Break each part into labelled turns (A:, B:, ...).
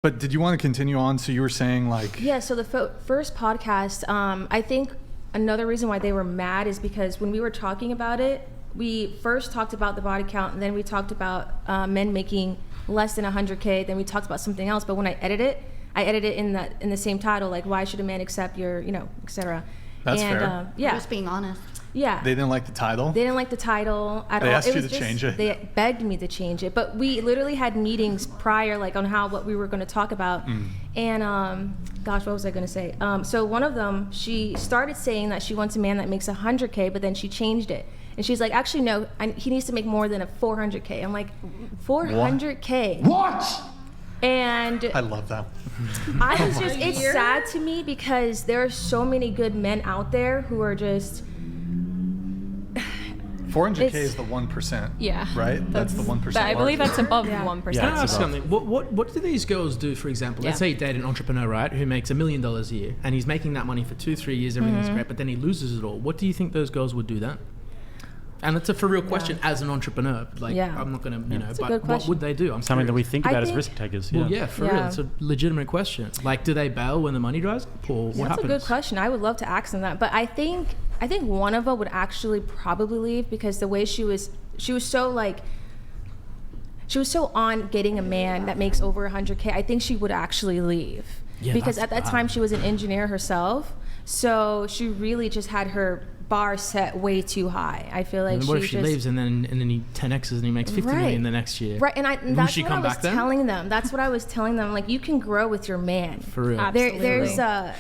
A: But did you want to continue on? So you were saying
B: So the first podcast, I think another reason why they were mad is because when we were talking about it, we first talked about the body count, and then we talked about men making less than 100K. Then we talked about something else. But when I edit it in the same title, like why should a man accept your, etc.
A: That's fair.
B: Yeah,
C: just being honest.
B: Yeah.
A: They didn't like the title?
B: They didn't like the title at all.
A: They asked you to change it?
B: They begged me to change it. But we literally had meetings prior, like on what we were going to talk about. And gosh, what was I going to say? So one of them, she started saying that she wants a man that makes 100K, but then she changed it. And she's like, actually, no, he needs to make more than a 400K. I'm like, 400K?
A: What?
B: And
A: I love that.
B: I was just, it's sad to me because there are so many good men out there who are just...
A: 400K is the 1%.
D: Yeah.
A: Right? That's the 1%.
D: I believe that's above the 1%.
E: Can I ask something? What do these girls do, for example? Let's say you date an entrepreneur, right, who makes $1 million a year, and he's making that money for 2-3 years, everything's great, but then he loses it all. What do you think those girls would do then? And it's a for real question as an entrepreneur. Like, I'm not going to, but what would they do?
F: Something that we think about as risk takers.
E: Well, for real. It's a legitimate question. Like, do they bail when the money dries up, or what happens?
B: That's a good question. I would love to ask them that. But I think one of them would actually probably leave because the way she was so on getting a man that makes over 100K. I think she would actually leave because at that time she was an engineer herself. So she really just had her bar set way too high. I feel like
E: and what if she leaves and then he 10x's and he makes 50 million the next year?
B: Right, and that's what I was telling them. That's what I was telling them. Like, you can grow with your man.
E: For real.
D: Absolutely.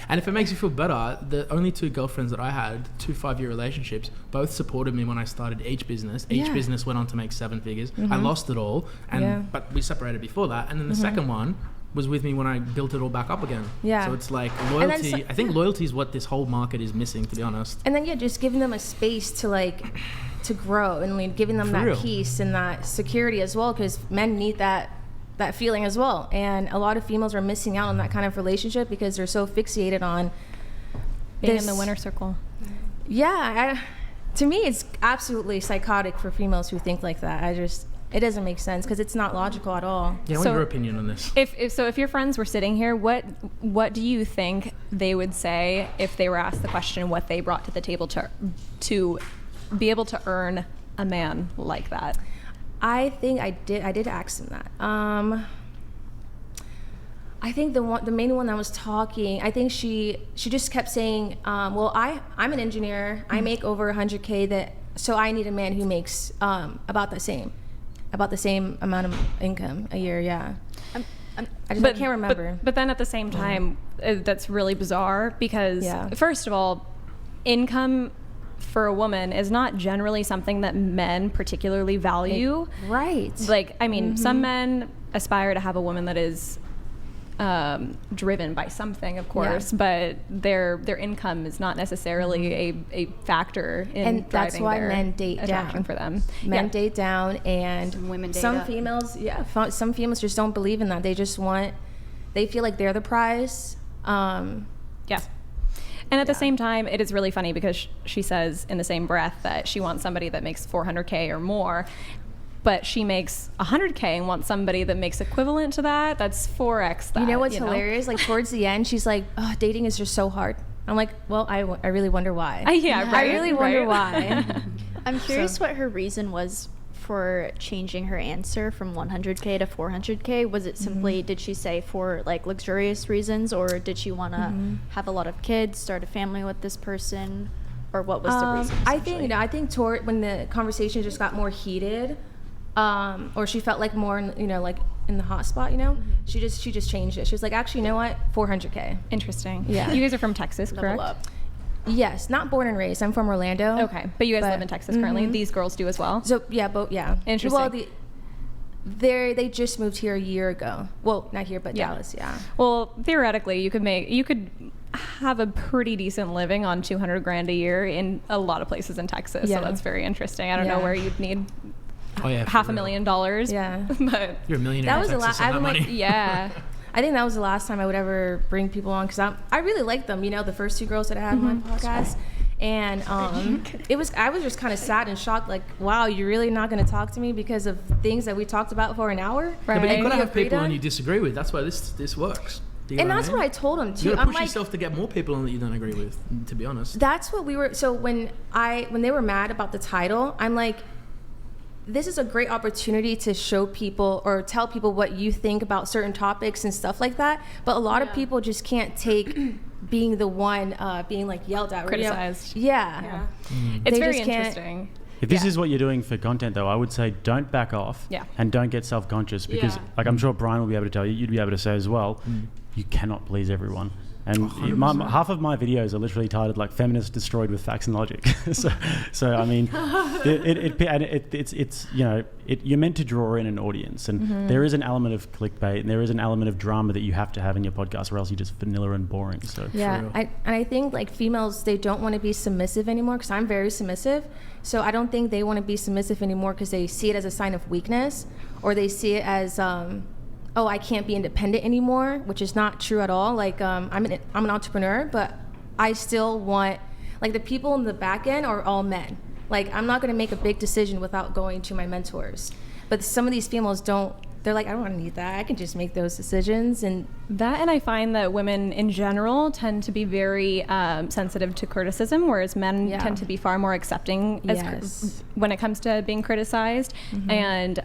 E: And if it makes you feel better, the only 2 girlfriends that I had, 2 5-year relationships, both supported me when I started each business. Each business went on to make 7 figures. I lost it all, but we separated before that. And then the second one was with me when I built it all back up again. Yeah. So it's like loyalty. I think loyalty is what this whole market is missing, to be honest.
B: And then just giving them a space to grow and giving them that peace and that security as well, because men need that feeling as well. And a lot of females are missing out on that kind of relationship because they're so fixated on
D: being in the winner circle.
B: Yeah. To me, it's absolutely psychotic for females who think like that. It doesn't make sense because it's not logical at all.
E: Yeah, what's your opinion on this?
D: If your friends were sitting here, what do you think they would say if they were asked the question what they brought to the table to be able to earn a man like that?
B: I think I did ask them that. I think the main one that was talking, I think she just kept saying, well, I'm an engineer. I make over 100K, so I need a man who makes about the same amount of income a year. I can't remember.
D: But then at the same time, that's really bizarre because first of all, income for a woman is not generally something that men particularly value.
B: Right.
D: Like, I mean, some men aspire to have a woman that is driven by something, of course, but their income is not necessarily a factor in
B: and that's
D: driving
B: why
D: their
B: men date
D: attraction
B: down
D: for them.
B: Men date down, and
C: women date
B: some
C: up.
B: females, some females just don't believe in that. They feel like they're the prize.
D: And at the same time, it is really funny because she says in the same breath that she wants somebody that makes 400K or more, but she makes 100K and wants somebody that makes equivalent to that. That's 4x that.
B: You know what's hilarious? Like, towards the end, she's like, oh, dating is just so hard. I'm like, well, I really wonder why. I really wonder why.
C: I'm curious what her reason was for changing her answer from 100K to 400K. Was it simply, did she say for like luxurious reasons, or did she want to have a lot of kids, start a family with this person, or what was the reason?
B: I think toward when the conversation just got more heated, or she felt like more, like in the hot spot, she just changed it. She was like, actually, you know what, 400K.
D: Interesting.
B: Yeah.
D: You guys are from Texas, correct?
C: Up.
B: Yes, not born and raised. I'm from Orlando.
D: Okay, but you guys live in Texas currently. These girls do as well.
B: So both.
D: Interesting.
B: Well, they just moved here a year ago. Well, not here, but Dallas. Yeah.
D: Well, theoretically, you could have a pretty decent living on $200,000 a year in a lot of places in Texas. So that's very interesting. I don't know where you'd need $500,000.
B: Yeah.
D: But
E: you're a millionaire. That was a lot.
B: I think that was the last time I would ever bring people on because I really liked them. The first 2 girls that I had on my podcast, And I was just kind of sad and shocked, like, wow, you're really not going to talk to me because of things that we talked about for an hour?
E: Yeah, but you've got to have
B: agreed
E: people
B: on?
E: on you disagree with. That's why this works. Do you
B: And
E: know
B: that's
E: I mean?
B: what I told him too.
E: You gotta
B: I'm
E: push
B: like,
E: yourself to get more people on that you don't agree with, to be honest.
B: that's what we were. So when they were mad about the title, I'm like, this is a great opportunity to show people or tell people what you think about certain topics and stuff like that. But a lot of people just can't take being the one being like yelled at, or,
D: Criticized.
B: Yeah.
D: It's
B: They
D: very
B: just can't-
D: interesting.
F: If this is what you're doing for content, though, I would say don't back off
D: Yeah.
F: and don't get self-conscious because,
B: Yeah.
F: like I'm sure Brian will be able to tell you, you'd be able to say as well, you cannot please everyone. And half of my videos are literally titled like "Feminists Destroyed with Facts and Logic." so I mean, it's you know, you're meant to draw in an audience, and there is an element of clickbait and there is an element of drama that you have to have in your podcast, or else you're just vanilla and boring. So
B: Yeah, I think like females, they don't want to be submissive anymore because I'm very submissive. So I don't think they want to be submissive anymore because they see it as a sign of weakness, or they see it as, oh, I can't be independent anymore, which is not true at all. Like I'm an entrepreneur, but I still want, like the people in the back end are all men. Like I'm not going to make a big decision without going to my mentors. But some of these females don't. They're like, I don't want to need that. I can just make those decisions. And
D: I find that women in general tend to be very sensitive to criticism, whereas men tend to be far more accepting when it comes to being criticized. And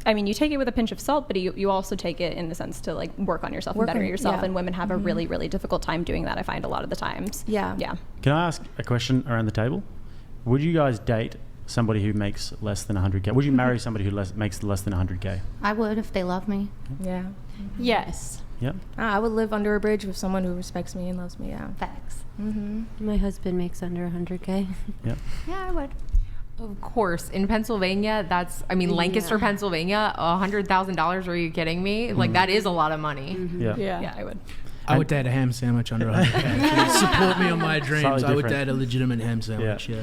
D: I mean, you take it with a pinch of salt, but you also take it in the sense to like work on yourself and better yourself. And women have a really, really difficult time doing that, I find, a lot of the times.
B: Yeah.
F: Can I ask a question around the table? Would you guys date somebody who makes less than 100K? Would you marry somebody who makes less than 100K?
G: I would if they love me.
B: Yeah.
G: Yes.
F: Yep.
B: I would live under a bridge with someone who respects me and loves me. Yeah.
G: Facts.
H: My husband makes under 100K.
F: Yep.
G: Yeah, I would.
I: Of course, in Pennsylvania, Lancaster, Pennsylvania, $100,000. Are you kidding me? Like that is a lot of money.
F: Yeah.
D: I would.
E: I would date a ham sandwich under 100K. Support me on my dreams.
F: Slightly
E: I would
F: different.
E: date a legitimate ham sandwich.
F: Yeah.
E: Yeah.